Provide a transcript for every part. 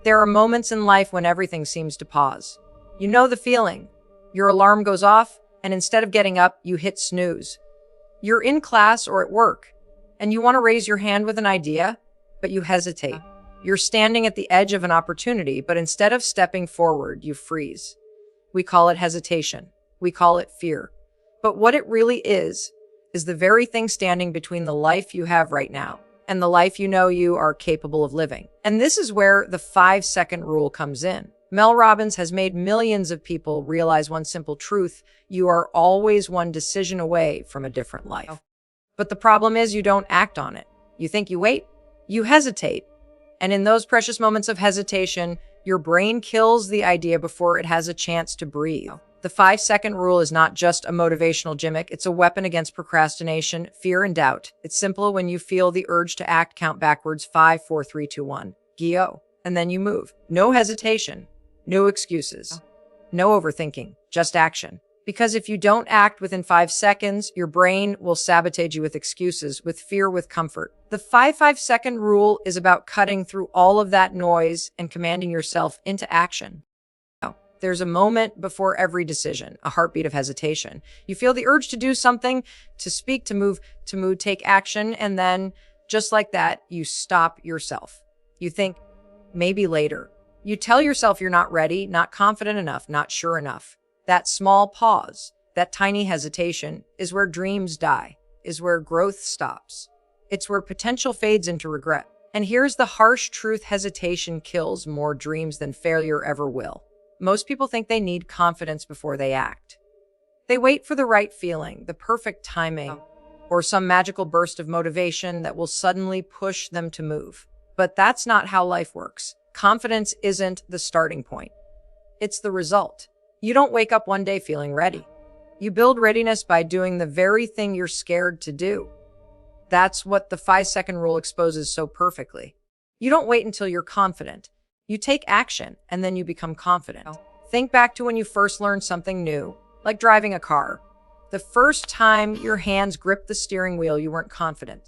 There are moments in life when everything seems to pause. You know the feeling. Your alarm goes off, and instead of getting up, you hit snooze. You're in class or at work, and you want to raise your hand with an idea, but you hesitate. You're standing at the edge of an opportunity, but instead of stepping forward, you freeze. We call it hesitation. We call it fear. But what it really is the very thing standing between the life you have right now and the life you know you are capable of living. And this is where the 5-second rule comes in. Mel Robbins has made millions of people realize one simple truth: you are always one decision away from a different life. But the problem is you don't act on it. You think you wait, you hesitate. And in those precious moments of hesitation, your brain kills the idea before it has a chance to breathe. The 5-second rule is not just a motivational gimmick. It's a weapon against procrastination, fear, and doubt. It's simple. When you feel the urge to act, count backwards: 5, 4, 3, 2, 1. Go. And then you move. No hesitation. No excuses. No overthinking. Just action. Because if you don't act within 5 seconds, your brain will sabotage you with excuses, with fear, with comfort. The 5-second rule is about cutting through all of that noise and commanding yourself into action. There's a moment before every decision, a heartbeat of hesitation. You feel the urge to do something, to speak, to move, take action, and then, just like that, you stop yourself. You think, maybe later. You tell yourself you're not ready, not confident enough, not sure enough. That small pause, that tiny hesitation, is where dreams die, is where growth stops. It's where potential fades into regret. And here's the harsh truth: hesitation kills more dreams than failure ever will. Most people think they need confidence before they act. They wait for the right feeling, the perfect timing, or some magical burst of motivation that will suddenly push them to move. But that's not how life works. Confidence isn't the starting point. It's the result. You don't wake up one day feeling ready. You build readiness by doing the very thing you're scared to do. That's what the 5-second rule exposes so perfectly. You don't wait until you're confident. You take action, and then you become confident. Think back to when you first learned something new, like driving a car. The first time your hands gripped the steering wheel, you weren't confident.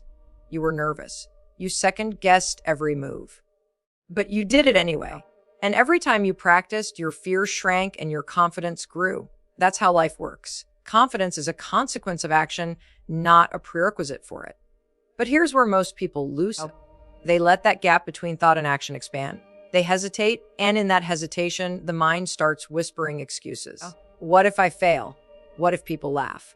You were nervous. You second-guessed every move. But you did it anyway. And every time you practiced, your fear shrank and your confidence grew. That's how life works. Confidence is a consequence of action, not a prerequisite for it. But here's where most people lose it. They let that gap between thought and action expand. They hesitate, and in that hesitation, the mind starts whispering excuses. What if I fail? What if people laugh?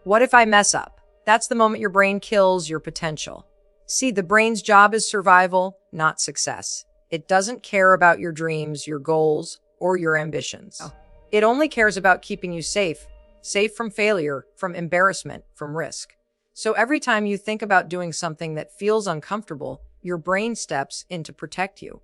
What if I mess up? That's the moment your brain kills your potential. See, the brain's job is survival, not success. It doesn't care about your dreams, your goals, or your ambitions. It only cares about keeping you safe from failure, from embarrassment, from risk. So every time you think about doing something that feels uncomfortable, your brain steps in to protect you.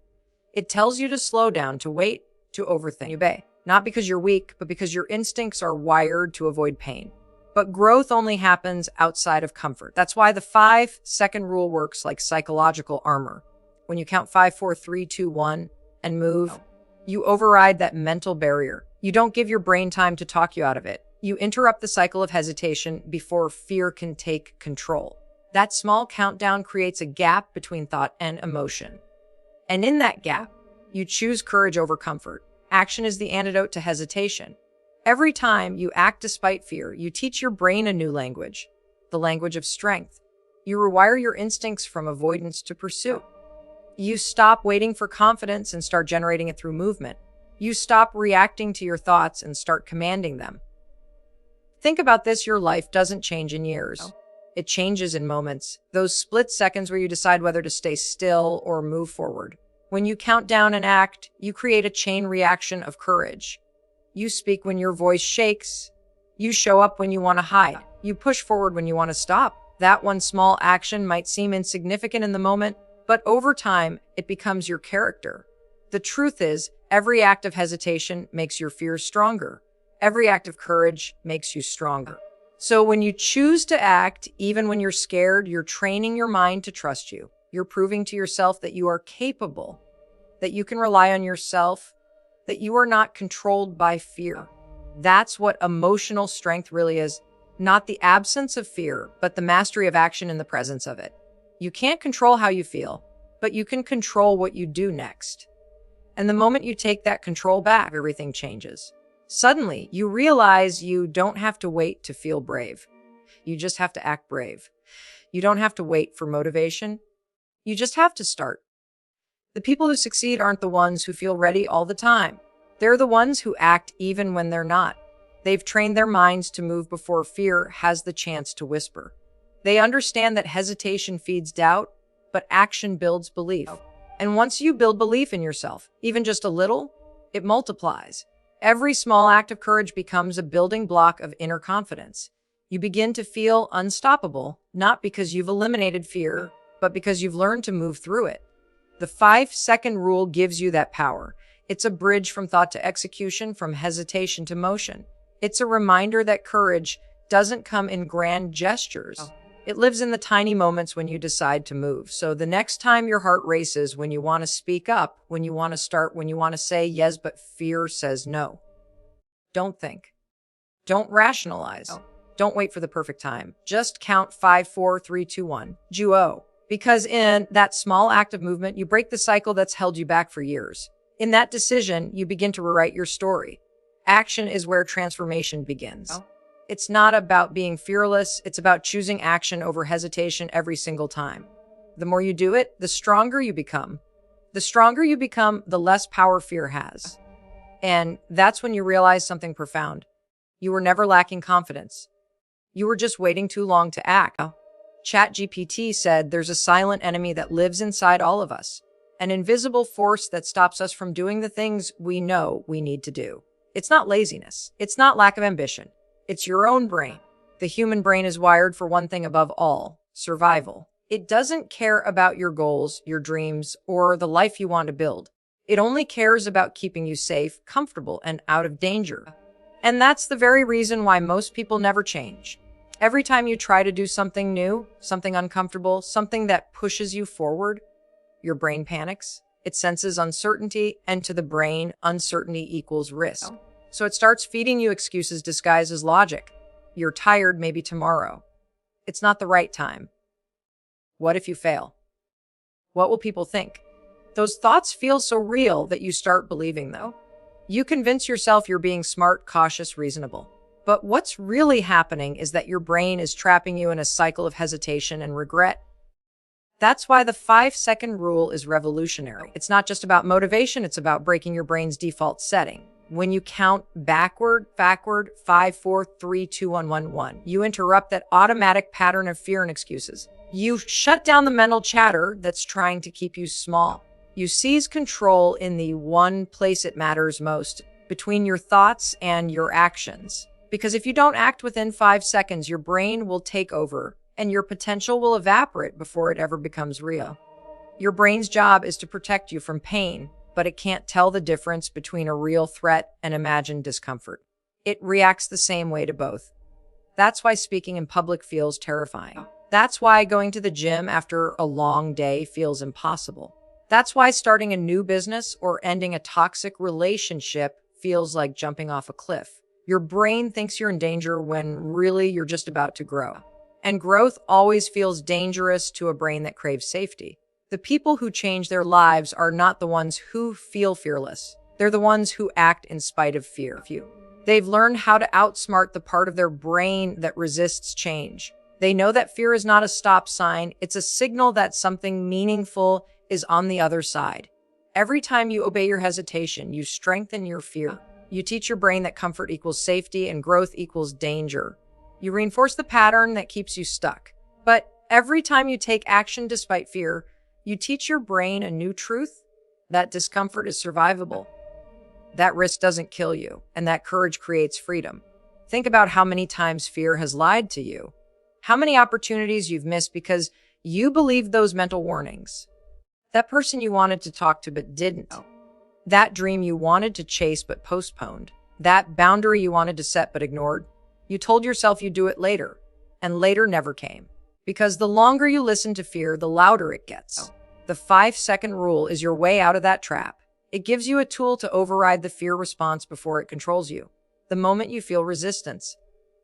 It tells you to slow down, to wait, to overthink. You obey, not because you're weak, but because your instincts are wired to avoid pain. But growth only happens outside of comfort. That's why the 5-second rule works like psychological armor. When you count 5, 4, 3, 2, 1 and move, you override that mental barrier. You don't give your brain time to talk you out of it. You interrupt the cycle of hesitation before fear can take control. That small countdown creates a gap between thought and emotion. And in that gap, you choose courage over comfort. Action is the antidote to hesitation. Every time you act despite fear, you teach your brain a new language, the language of strength. You rewire your instincts from avoidance to pursuit. You stop waiting for confidence and start generating it through movement. You stop reacting to your thoughts and start commanding them. Think about this: your life doesn't change in years. It changes in moments, those split seconds where you decide whether to stay still or move forward. When you count down and act, you create a chain reaction of courage. You speak when your voice shakes. You show up when you want to hide. You push forward when you want to stop. That one small action might seem insignificant in the moment, but over time, it becomes your character. The truth is, every act of hesitation makes your fears stronger. Every act of courage makes you stronger. So when you choose to act, even when you're scared, you're training your mind to trust you. You're proving to yourself that you are capable, that you can rely on yourself, that you are not controlled by fear. That's what emotional strength really is. Not the absence of fear, but the mastery of action in the presence of it. You can't control how you feel, but you can control what you do next. And the moment you take that control back, everything changes. Suddenly, you realize you don't have to wait to feel brave. You just have to act brave. You don't have to wait for motivation. You just have to start. The people who succeed aren't the ones who feel ready all the time. They're the ones who act even when they're not. They've trained their minds to move before fear has the chance to whisper. They understand that hesitation feeds doubt, but action builds belief. And once you build belief in yourself, even just a little, it multiplies. Every small act of courage becomes a building block of inner confidence. You begin to feel unstoppable, not because you've eliminated fear, but because you've learned to move through it. The 5-second rule gives you that power. It's a bridge from thought to execution, from hesitation to motion. It's a reminder that courage doesn't come in grand gestures. It lives in the tiny moments when you decide to move. So the next time your heart races, when you want to speak up, when you want to start, when you want to say yes, but fear says no. Don't think. Don't rationalize. Don't wait for the perfect time. Just count 5, 4, 3, 2, 1. Juo. Because in that small act of movement, you break the cycle that's held you back for years. In that decision, you begin to rewrite your story. Action is where transformation begins. It's not about being fearless. It's about choosing action over hesitation every single time. The more you do it, the stronger you become. The stronger you become, the less power fear has. And that's when you realize something profound. You were never lacking confidence. You were just waiting too long to act. ChatGPT said there's a silent enemy that lives inside all of us, an invisible force that stops us from doing the things we know we need to do. It's not laziness. It's not lack of ambition. It's your own brain. The human brain is wired for one thing above all: survival. It doesn't care about your goals, your dreams, or the life you want to build. It only cares about keeping you safe, comfortable, and out of danger. And that's the very reason why most people never change. Every time you try to do something new, something uncomfortable, something that pushes you forward, your brain panics. It senses uncertainty, and to the brain, uncertainty equals risk. So it starts feeding you excuses disguised as logic. You're tired, maybe tomorrow. It's not the right time. What if you fail? What will people think? Those thoughts feel so real that you start believing them. You convince yourself you're being smart, cautious, reasonable. But what's really happening is that your brain is trapping you in a cycle of hesitation and regret. That's why the 5-second rule is revolutionary. It's not just about motivation, it's about breaking your brain's default setting. When you count backward, 5, 4, 3, 2, 1, 1, 1, you interrupt that automatic pattern of fear and excuses. You shut down the mental chatter that's trying to keep you small. You seize control in the one place it matters most, between your thoughts and your actions. Because if you don't act within 5 seconds, your brain will take over and your potential will evaporate before it ever becomes real. Your brain's job is to protect you from pain, but it can't tell the difference between a real threat and imagined discomfort. It reacts the same way to both. That's why speaking in public feels terrifying. That's why going to the gym after a long day feels impossible. That's why starting a new business or ending a toxic relationship feels like jumping off a cliff. Your brain thinks you're in danger when really you're just about to grow. And growth always feels dangerous to a brain that craves safety. The people who change their lives are not the ones who feel fearless. They're the ones who act in spite of fear. They've learned how to outsmart the part of their brain that resists change. They know that fear is not a stop sign. It's a signal that something meaningful is on the other side. Every time you obey your hesitation, you strengthen your fear. You teach your brain that comfort equals safety and growth equals danger. You reinforce the pattern that keeps you stuck. But every time you take action despite fear, you teach your brain a new truth: that discomfort is survivable. That risk doesn't kill you, and that courage creates freedom. Think about how many times fear has lied to you. How many opportunities you've missed because you believed those mental warnings. That person you wanted to talk to but didn't. That dream you wanted to chase but postponed. That boundary you wanted to set but ignored. You told yourself you'd do it later, and later never came. Because the longer you listen to fear, the louder it gets. The 5-second rule is your way out of that trap. It gives you a tool to override the fear response before it controls you. The moment you feel resistance,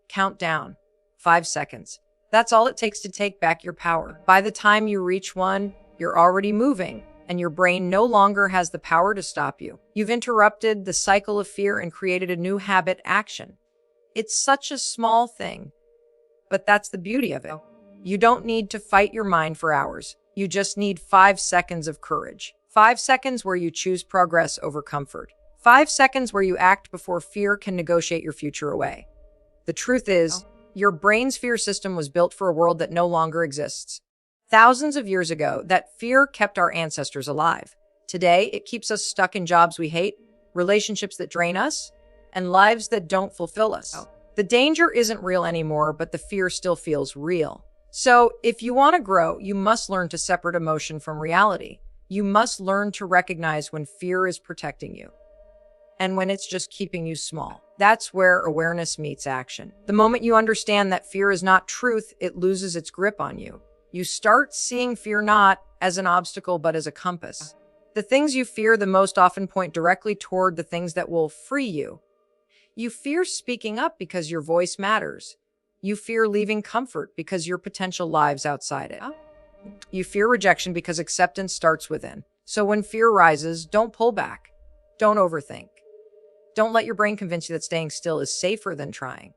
count down. 5 seconds. That's all it takes to take back your power. By the time you reach 1, you're already moving, and your brain no longer has the power to stop you. You've interrupted the cycle of fear and created a new habit action. It's such a small thing, but that's the beauty of it. You don't need to fight your mind for hours. You just need 5 seconds of courage. 5 seconds where you choose progress over comfort. 5 seconds where you act before fear can negotiate your future away. The truth is, your brain's fear system was built for a world that no longer exists. Thousands of years ago, that fear kept our ancestors alive. Today, it keeps us stuck in jobs we hate, relationships that drain us, and lives that don't fulfill us. The danger isn't real anymore, but the fear still feels real. So, if you want to grow, you must learn to separate emotion from reality. You must learn to recognize when fear is protecting you and when it's just keeping you small. That's where awareness meets action. The moment you understand that fear is not truth, it loses its grip on you. You start seeing fear not as an obstacle, but as a compass. The things you fear the most often point directly toward the things that will free you. You fear speaking up because your voice matters. You fear leaving comfort because your potential lives outside it. You fear rejection because acceptance starts within. So when fear rises, don't pull back. Don't overthink. Don't let your brain convince you that staying still is safer than trying.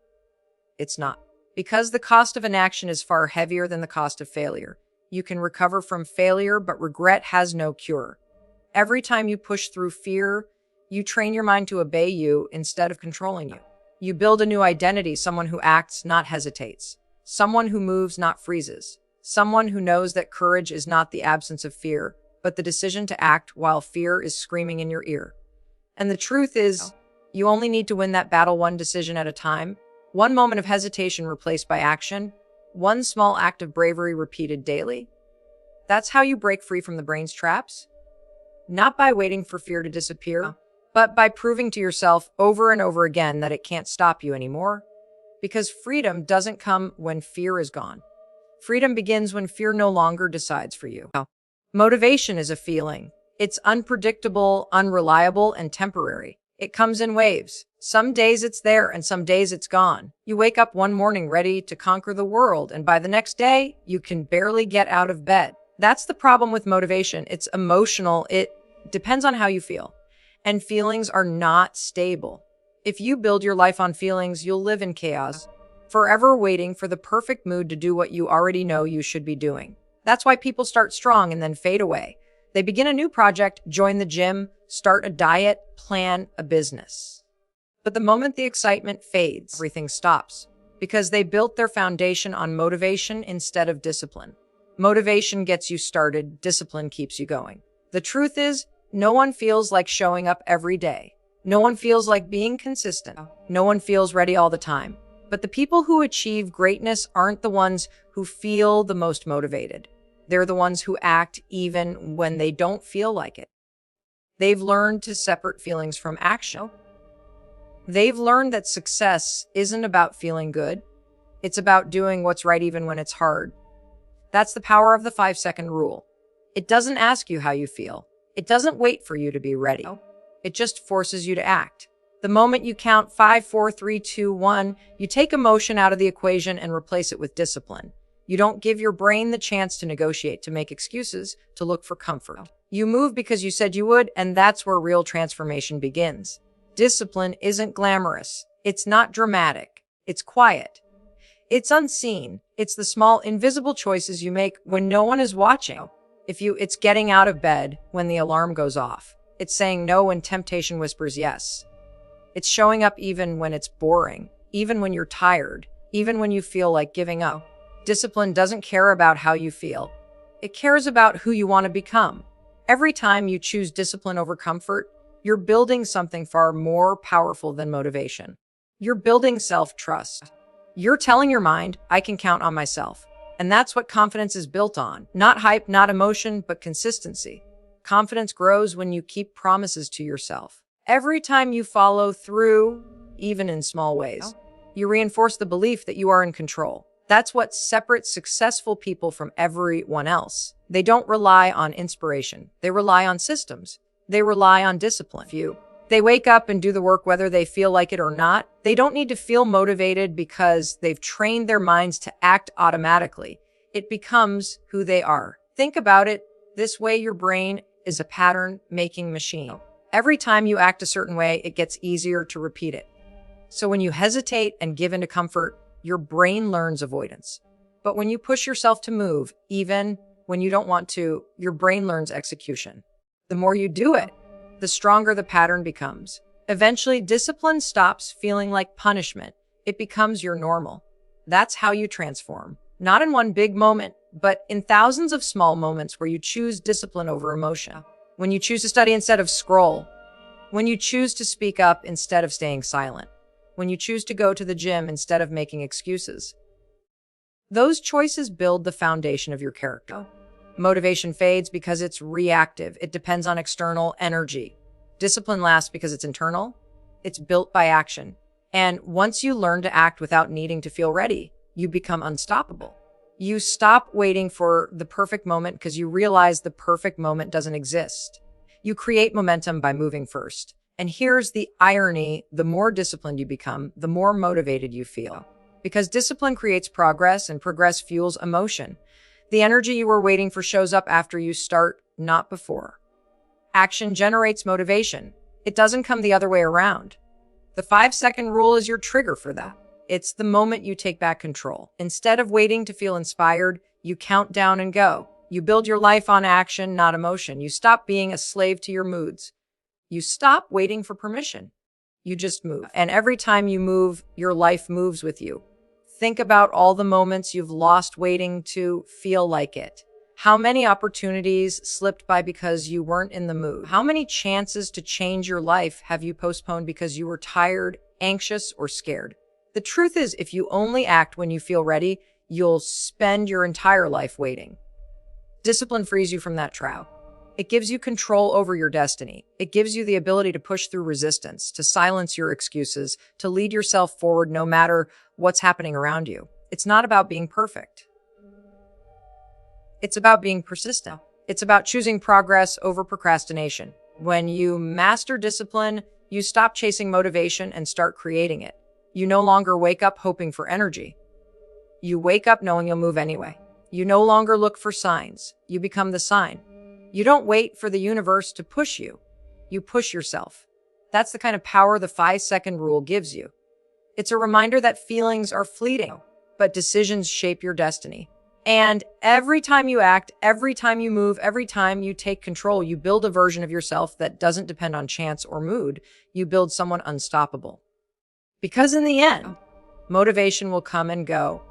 It's not. Because the cost of inaction is far heavier than the cost of failure. You can recover from failure, but regret has no cure. Every time you push through fear, you train your mind to obey you instead of controlling you. You build a new identity, someone who acts, not hesitates. Someone who moves, not freezes. Someone who knows that courage is not the absence of fear, but the decision to act while fear is screaming in your ear. And the truth is, you only need to win that battle one decision at a time. One moment of hesitation replaced by action. One small act of bravery repeated daily. That's how you break free from the brain's traps. Not by waiting for fear to disappear, but by proving to yourself over and over again that it can't stop you anymore. Because freedom doesn't come when fear is gone. Freedom begins when fear no longer decides for you. Motivation is a feeling. It's unpredictable, unreliable, and temporary. It comes in waves. Some days it's there and some days it's gone. You wake up one morning ready to conquer the world, and by the next day, you can barely get out of bed. That's the problem with motivation. It's emotional. It depends on how you feel. And feelings are not stable. If you build your life on feelings, you'll live in chaos, forever waiting for the perfect mood to do what you already know you should be doing. That's why people start strong and then fade away. They begin a new project, join the gym, start a diet, plan a business. But the moment the excitement fades, everything stops because they built their foundation on motivation instead of discipline. Motivation gets you started, discipline keeps you going. The truth is, no one feels like showing up every day. No one feels like being consistent. No one feels ready all the time. But the people who achieve greatness aren't the ones who feel the most motivated. They're the ones who act even when they don't feel like it. They've learned to separate feelings from action. They've learned that success isn't about feeling good. It's about doing what's right even when it's hard. That's the power of the 5-second rule. It doesn't ask you how you feel. It doesn't wait for you to be ready. It just forces you to act. The moment you count 5, 4, 3, 2, 1, you take emotion out of the equation and replace it with discipline. You don't give your brain the chance to negotiate, to make excuses, to look for comfort. You move because you said you would, and that's where real transformation begins. Discipline isn't glamorous. It's not dramatic. It's quiet. It's unseen. It's the small, invisible choices you make when no one is watching. It's getting out of bed when the alarm goes off. It's saying no when temptation whispers yes. It's showing up even when it's boring, even when you're tired, even when you feel like giving up. Discipline doesn't care about how you feel. It cares about who you want to become. Every time you choose discipline over comfort, you're building something far more powerful than motivation. You're building self-trust. You're telling your mind, I can count on myself. And that's what confidence is built on. Not hype, not emotion, but consistency. Confidence grows when you keep promises to yourself. Every time you follow through, even in small ways, you reinforce the belief that you are in control. That's what separates successful people from everyone else. They don't rely on inspiration. They rely on systems. They rely on discipline. They wake up and do the work whether they feel like it or not. They don't need to feel motivated because they've trained their minds to act automatically. It becomes who they are. Think about it this way: your brain is a pattern-making machine. Every time you act a certain way, it gets easier to repeat it. So when you hesitate and give into comfort, your brain learns avoidance. But when you push yourself to move, even when you don't want to, your brain learns execution. The more you do it, the stronger the pattern becomes. Eventually, discipline stops feeling like punishment. It becomes your normal. That's how you transform. Not in one big moment, but in thousands of small moments where you choose discipline over emotion. When you choose to study instead of scroll. When you choose to speak up instead of staying silent. When you choose to go to the gym instead of making excuses. Those choices build the foundation of your character. Motivation fades because it's reactive. It depends on external energy. Discipline lasts because it's internal. It's built by action. And once you learn to act without needing to feel ready, you become unstoppable. You stop waiting for the perfect moment because you realize the perfect moment doesn't exist. You create momentum by moving first. And here's the irony: the more disciplined you become, the more motivated you feel. Because discipline creates progress, and progress fuels emotion. The energy you were waiting for shows up after you start, not before. Action generates motivation. It doesn't come the other way around. The 5-second rule is your trigger for that. It's the moment you take back control. Instead of waiting to feel inspired, you count down and go. You build your life on action, not emotion. You stop being a slave to your moods. You stop waiting for permission. You just move. And every time you move, your life moves with you. Think about all the moments you've lost waiting to feel like it. How many opportunities slipped by because you weren't in the mood? How many chances to change your life have you postponed because you were tired, anxious, or scared? The truth is, if you only act when you feel ready, you'll spend your entire life waiting. Discipline frees you from that trap. It gives you control over your destiny. It gives you the ability to push through resistance, to silence your excuses, to lead yourself forward no matter what's happening around you. It's not about being perfect. It's about being persistent. It's about choosing progress over procrastination. When you master discipline, you stop chasing motivation and start creating it. You no longer wake up hoping for energy. You wake up knowing you'll move anyway. You no longer look for signs. You become the sign. You don't wait for the universe to push you. You push yourself. That's the kind of power the 5-second rule gives you. It's a reminder that feelings are fleeting, but decisions shape your destiny. And every time you act, every time you move, every time you take control, you build a version of yourself that doesn't depend on chance or mood. You build someone unstoppable. Because in the end, motivation will come and go.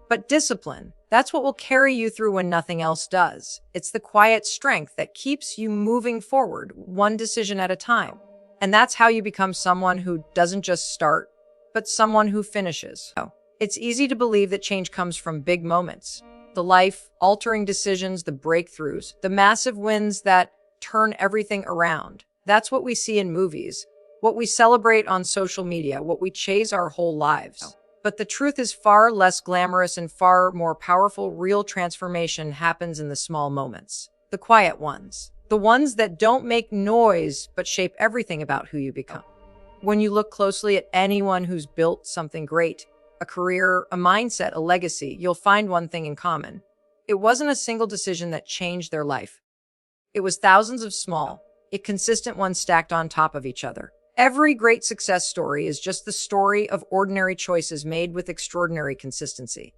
But discipline, that's what will carry you through when nothing else does. It's the quiet strength that keeps you moving forward, one decision at a time. And that's how you become someone who doesn't just start, but someone who finishes. It's easy to believe that change comes from big moments. The life-altering decisions, the breakthroughs, the massive wins that turn everything around. That's what we see in movies, what we celebrate on social media, what we chase our whole lives. But the truth is far less glamorous and far more powerful. Real transformation happens in the small moments, the quiet ones, the ones that don't make noise but shape everything about who you become. When you look closely at anyone who's built something great, a career, a mindset, a legacy, you'll find one thing in common. It wasn't a single decision that changed their life. It was thousands of small, inconsistent ones stacked on top of each other. Every great success story is just the story of ordinary choices made with extraordinary consistency.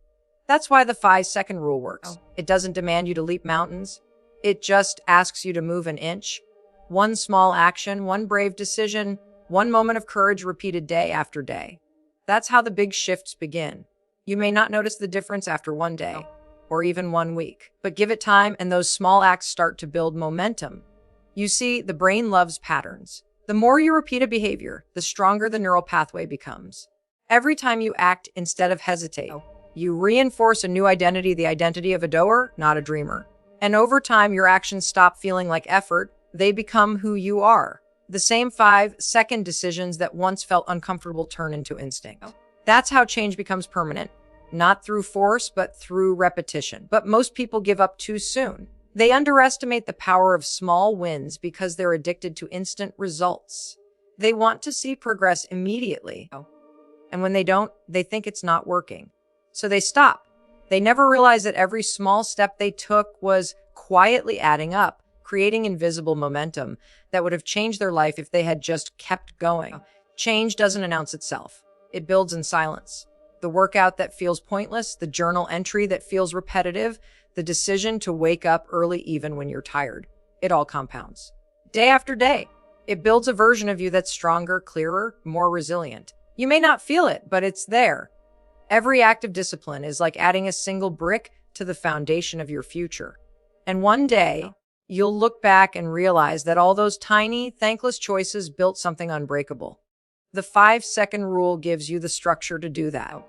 That's why the 5-second rule works. It doesn't demand you to leap mountains. It just asks you to move an inch. One small action, one brave decision, one moment of courage repeated day after day. That's how the big shifts begin. You may not notice the difference after one day or even 1 week, but give it time and those small acts start to build momentum. You see, the brain loves patterns. The more you repeat a behavior, the stronger the neural pathway becomes. Every time you act instead of hesitate, you reinforce a new identity, the identity of a doer, not a dreamer. And over time, your actions stop feeling like effort. They become who you are. The same 5-second decisions that once felt uncomfortable turn into instinct. That's how change becomes permanent, not through force, but through repetition. But most people give up too soon. They underestimate the power of small wins because they're addicted to instant results. They want to see progress immediately. And when they don't, they think it's not working. So they stop. They never realize that every small step they took was quietly adding up. creating invisible momentum that would have changed their life if they had just kept going. Change doesn't announce itself. It builds in silence. The workout that feels pointless, the journal entry that feels repetitive, the decision to wake up early even when you're tired. It all compounds. Day after day, it builds a version of you that's stronger, clearer, more resilient. You may not feel it, but it's there. Every act of discipline is like adding a single brick to the foundation of your future. And one day, you'll look back and realize that all those tiny, thankless choices built something unbreakable. The 5-second rule gives you the structure to do that.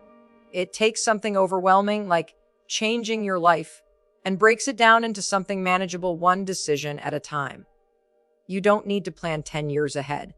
It takes something overwhelming, like changing your life, and breaks it down into something manageable, one decision at a time. You don't need to plan 10 years ahead.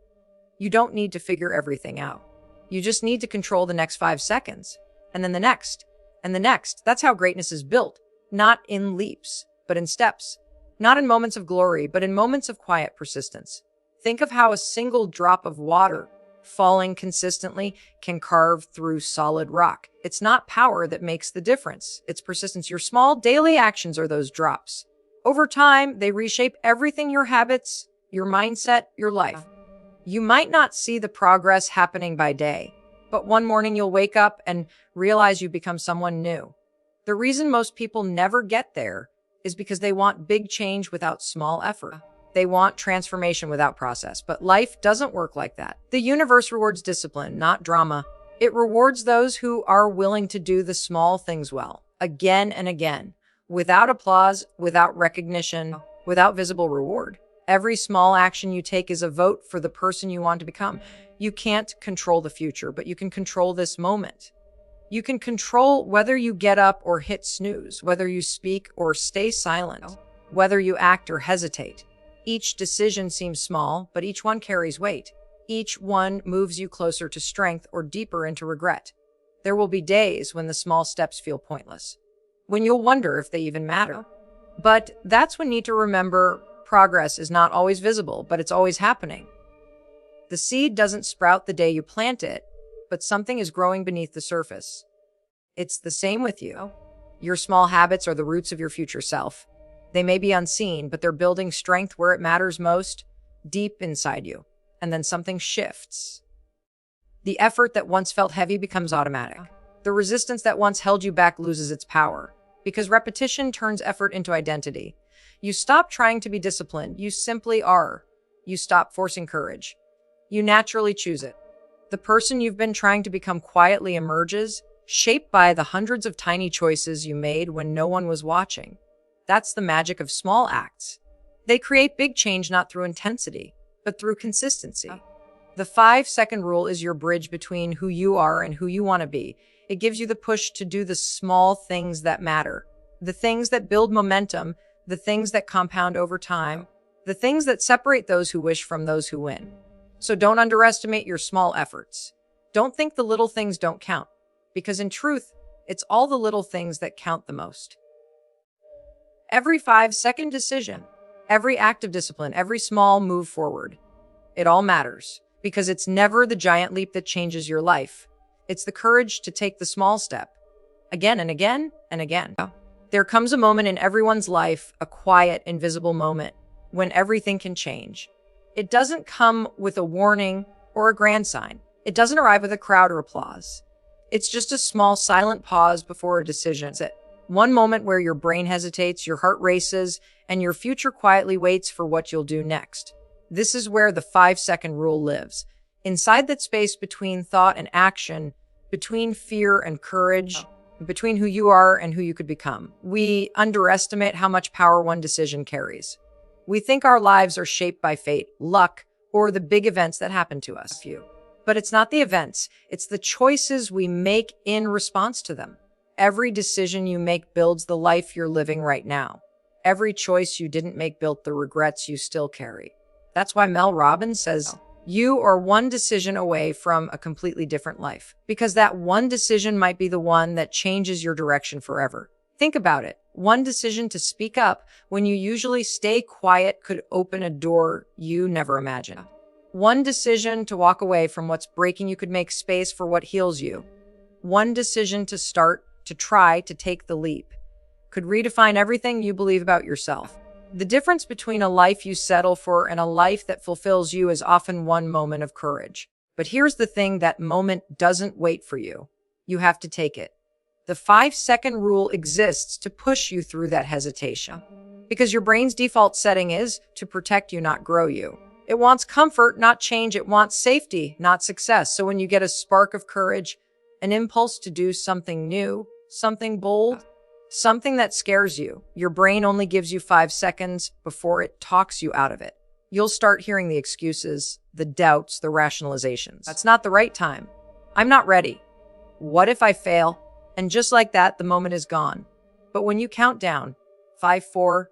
You don't need to figure everything out. You just need to control the next 5 seconds, and then the next, and the next. That's how greatness is built, not in leaps, but in steps. Not in moments of glory, but in moments of quiet persistence. Think of how a single drop of water falling consistently can carve through solid rock. It's not power that makes the difference. It's persistence. Your small daily actions are those drops. Over time, they reshape everything: your habits, your mindset, your life. You might not see the progress happening by day, but one morning you'll wake up and realize you've become someone new. The reason most people never get there is because they want big change without small effort. They want transformation without process, but life doesn't work like that. The universe rewards discipline, not drama. It rewards those who are willing to do the small things well, again and again, without applause, without recognition, without visible reward. Every small action you take is a vote for the person you want to become. You can't control the future, but you can control this moment. You can control whether you get up or hit snooze, whether you speak or stay silent, whether you act or hesitate. Each decision seems small, but each one carries weight. Each one moves you closer to strength or deeper into regret. There will be days when the small steps feel pointless, when you'll wonder if they even matter. But that's when you need to remember progress is not always visible, but it's always happening. The seed doesn't sprout the day you plant it, but something is growing beneath the surface. It's the same with you. Your small habits are the roots of your future self. They may be unseen, but they're building strength where it matters most, deep inside you. And then something shifts. The effort that once felt heavy becomes automatic. The resistance that once held you back loses its power, because repetition turns effort into identity. You stop trying to be disciplined. You simply are. You stop forcing courage. You naturally choose it. The person you've been trying to become quietly emerges, shaped by the hundreds of tiny choices you made when no one was watching. That's the magic of small acts. They create big change not through intensity, but through consistency. The 5-second rule is your bridge between who you are and who you want to be. It gives you the push to do the small things that matter, the things that build momentum, the things that compound over time, the things that separate those who wish from those who win. So don't underestimate your small efforts. Don't think the little things don't count, because in truth, it's all the little things that count the most. Every 5-second decision, every act of discipline, every small move forward, it all matters, because it's never the giant leap that changes your life. It's the courage to take the small step, again and again and again. There comes a moment in everyone's life, a quiet, invisible moment, when everything can change. It doesn't come with a warning or a grand sign. It doesn't arrive with a crowd or applause. It's just a small, silent pause before a decision. It's one moment where your brain hesitates, your heart races, and your future quietly waits for what you'll do next. This is where the 5-second rule lives. Inside that space between thought and action, between fear and courage, between who you are and who you could become. We underestimate how much power one decision carries. We think our lives are shaped by fate, luck, or the big events that happen to us. But it's not the events, it's the choices we make in response to them. Every decision you make builds the life you're living right now. Every choice you didn't make built the regrets you still carry. That's why Mel Robbins says, you are one decision away from a completely different life. Because that one decision might be the one that changes your direction forever. Think about it. One decision to speak up when you usually stay quiet could open a door you never imagined. One decision to walk away from what's breaking you could make space for what heals you. One decision to start, to try, to take the leap, could redefine everything you believe about yourself. The difference between a life you settle for and a life that fulfills you is often one moment of courage. But here's the thing, that moment doesn't wait for you. You have to take it. The 5-second rule exists to push you through that hesitation. Because your brain's default setting is to protect you, not grow you. It wants comfort, not change. It wants safety, not success. So when you get a spark of courage, an impulse to do something new, something bold, something that scares you, your brain only gives you 5 seconds before it talks you out of it. You'll start hearing the excuses, the doubts, the rationalizations. That's not the right time. I'm not ready. What if I fail? And just like that, the moment is gone. But when you count down, 5, 4,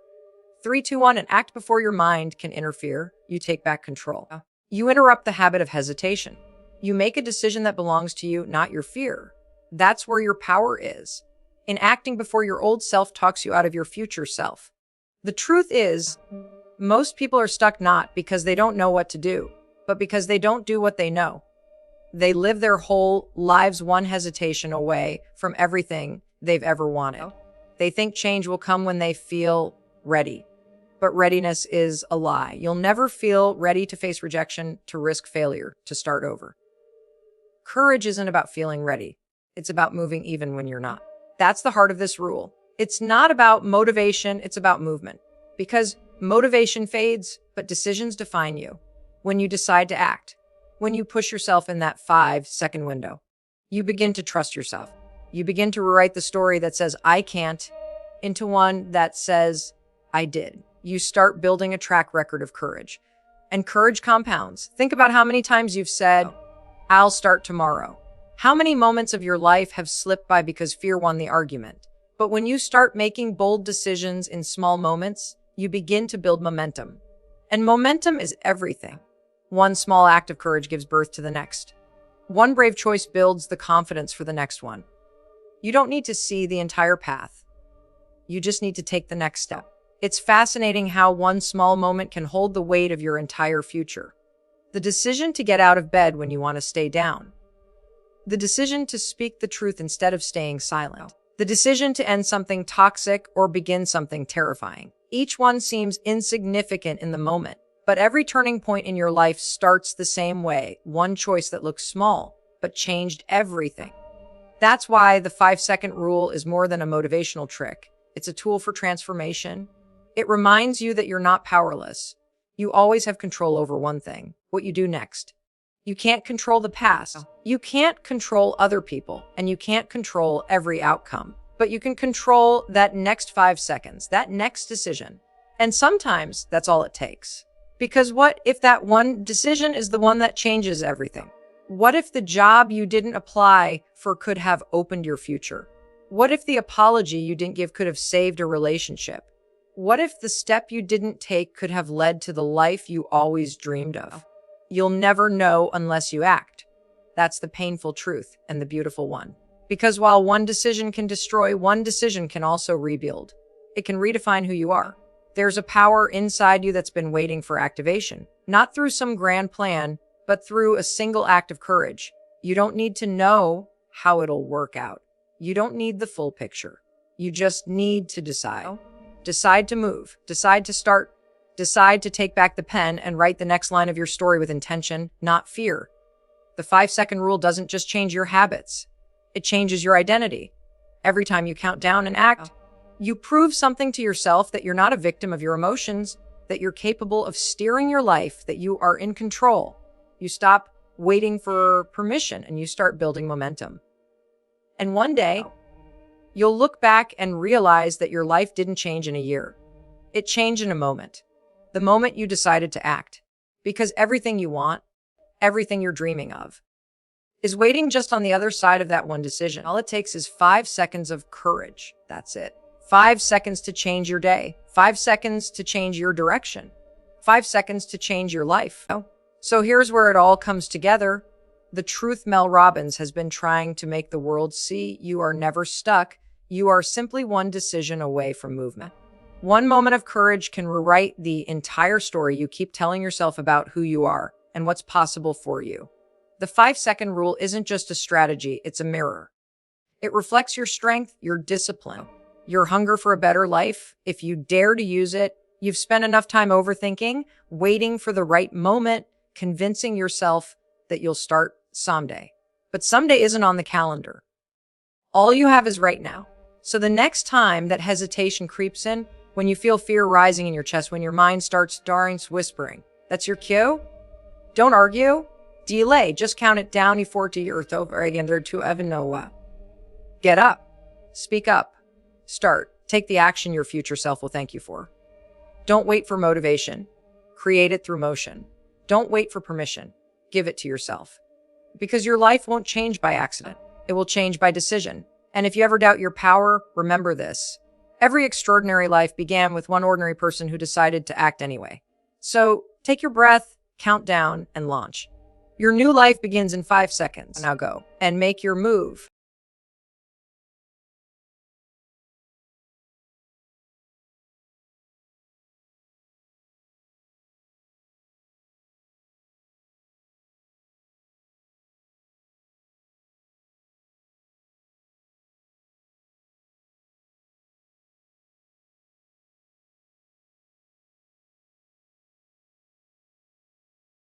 3, 2, 1, and act before your mind can interfere, you take back control. You interrupt the habit of hesitation. You make a decision that belongs to you, not your fear. That's where your power is. In acting before your old self talks you out of your future self. The truth is, most people are stuck not because they don't know what to do, but because they don't do what they know. They live their whole lives one hesitation away from everything they've ever wanted. They think change will come when they feel ready. But readiness is a lie. You'll never feel ready to face rejection, to risk failure, to start over. Courage isn't about feeling ready. It's about moving even when you're not. That's the heart of this rule. It's not about motivation, it's about movement. Because motivation fades, but decisions define you. When you decide to act, when you push yourself in that 5-second window, you begin to trust yourself. You begin to rewrite the story that says, I can't, into one that says, I did. You start building a track record of courage. And courage compounds. Think about how many times you've said, I'll start tomorrow. How many moments of your life have slipped by because fear won the argument? But when you start making bold decisions in small moments, you begin to build momentum. And momentum is everything. One small act of courage gives birth to the next. One brave choice builds the confidence for the next one. You don't need to see the entire path. You just need to take the next step. It's fascinating how one small moment can hold the weight of your entire future. The decision to get out of bed when you want to stay down. The decision to speak the truth instead of staying silent. The decision to end something toxic or begin something terrifying. Each one seems insignificant in the moment, but every turning point in your life starts the same way. One choice that looks small, but changed everything. That's why the 5-second rule is more than a motivational trick. It's a tool for transformation. It reminds you that you're not powerless. You always have control over one thing: what you do next. You can't control the past. You can't control other people, and you can't control every outcome. But you can control that next 5 seconds, that next decision. And sometimes that's all it takes. Because what if that one decision is the one that changes everything? What if the job you didn't apply for could have opened your future? What if the apology you didn't give could have saved a relationship? What if the step you didn't take could have led to the life you always dreamed of? You'll never know unless you act. That's the painful truth and the beautiful one. Because while one decision can destroy, one decision can also rebuild. It can redefine who you are. There's a power inside you that's been waiting for activation, not through some grand plan, but through a single act of courage. You don't need to know how it'll work out. You don't need the full picture. You just need to decide. Decide to move. Decide to start. Decide to take back the pen and write the next line of your story with intention, not fear. The 5-second rule doesn't just change your habits. It changes your identity. Every time you count down and act, you prove something to yourself, that you're not a victim of your emotions, that you're capable of steering your life, that you are in control. You stop waiting for permission and you start building momentum. And one day, you'll look back and realize that your life didn't change in a year. It changed in a moment. The moment you decided to act. Because everything you want, everything you're dreaming of, is waiting just on the other side of that one decision. All it takes is 5 seconds of courage. That's it. 5 seconds to change your day. 5 seconds to change your direction. 5 seconds to change your life. So here's where it all comes together. The truth Mel Robbins has been trying to make the world see: you are never stuck. You are simply one decision away from movement. One moment of courage can rewrite the entire story you keep telling yourself about who you are and what's possible for you. The 5-second rule isn't just a strategy, it's a mirror. It reflects your strength, your discipline, your hunger for a better life. If you dare to use it, You've spent enough time overthinking, waiting for the right moment, convincing yourself that you'll start someday. But someday isn't on the calendar. All you have is right now. So the next time that hesitation creeps in, when you feel fear rising in your chest, when your mind starts whispering, that's your cue. Don't argue. Delay. Just count it down. You 40 years over again. There to even know. Get up. Speak up. Start. Take the action your future self will thank you for. Don't wait for motivation. Create it through motion. Don't wait for permission. Give it to yourself. Because your life won't change by accident. It will change by decision. And if you ever doubt your power, remember this. Every extraordinary life began with one ordinary person who decided to act anyway. So take your breath, count down, and launch. Your new life begins in 5 seconds. Now go and make your move.